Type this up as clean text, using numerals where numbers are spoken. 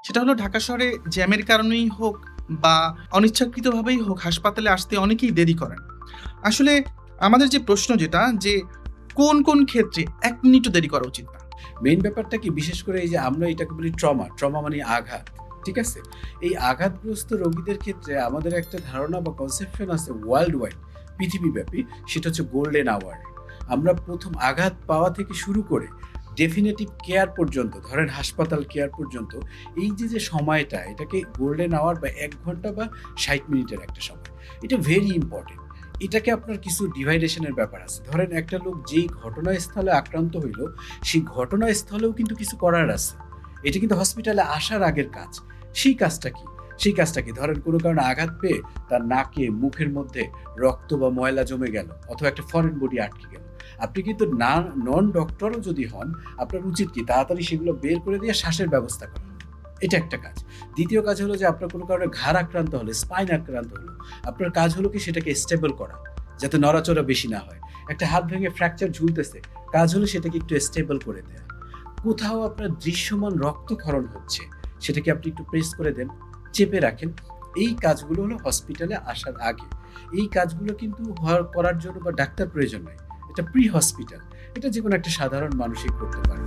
সেটা হলো ঢাকা শহরে জ্যামের কারণেই হোক বা অনিচ্ছাকৃতভাবেই হোক হাসপাতালে আসতে অনেকেই দেরি করেন। আসলে আমাদের যে প্রশ্ন যেটা যে কোন ক্ষেত্রে ১ মিনিটও দেরি করা উচিত না? মেইন ব্যাপারটা কি, বিশেষ করে এই যে আমরা এটাকে বলি ট্রমা মানে আঘাত। ঠিক আছে? এই আঘাতগ্রস্ত রোগীদের ক্ষেত্রে আমাদের একটা ধারণা বা কনসেপশন আছে ওয়ার্লড ওয়াইড, পৃথিবীব্যাপী, সেটা হচ্ছে গোল্ডেন আওয়ার। আমরা ১ম আঘাত পাওয়া থেকে শুরু করে ডেফিনিটিভ কেয়ার পর্যন্ত, ধরেন হাসপাতাল কেয়ার পর্যন্ত, এই যে সময়টা, এটাকে গোল্ডেন আওয়ার বা ১ ঘন্টা বা ৬০ মিনিটের একটা সময়। এটা ভেরি ইম্পর্টেন্ট। এটাকে আপনার কিছু ডিভাইডেশনের ব্যাপার আছে। ধরেন একটা লোক যেই ঘটনাস্থলে আক্রান্ত হইল, সেই ঘটনাস্থলেও কিন্তু কিছু করার আছে। এটা কিন্তু হসপিটালে আসার আগের কাজ। সেই কাজটা কি? সেই কাজটা কি? ধরেন কোনো কারণে আঘাত পেয়ে তার নাকে, মুখের মধ্যে রক্ত বা ময়লা জমে গেল, অথবা একটা ফরেন বডি আটকে গেল। আপনি কিন্তু নন ডক্টরও যদি হন, আপনার উচিত কি তাড়াতাড়ি সেগুলো বের করে দিয়ে শ্বাসের ব্যবস্থা করা। এটা একটা কাজ। দ্বিতীয় কাজ হলো যে আপনার কোনো কারণে ঘাড় আক্রান্ত হলে, স্পাইন আক্রান্ত হলো, আপনার কাজ হলো কি সেটাকে স্টেবল করা, যাতে নড়াচড়া বেশি না হয়। একটা হাত ভেঙে ফ্র্যাকচার ঝুলতেছে, কাজ হলো সেটাকে একটু স্টেবল করে দেয়া। কোথাও আপনার দৃশ্যমান রক্তক্ষরণ হচ্ছে, সেটাকে আপনি একটু প্রেস করে দেন, চেপে রাখেন। এই কাজগুলো হলো হসপিটালে আসার আগে। এই কাজগুলো কিন্তু করার জন্য বা ডাক্তার প্রয়োজন নাই। এটা প্রি হসপিটাল। এটা যেকোনো একটা সাধারণ মানুষই করতে পারে।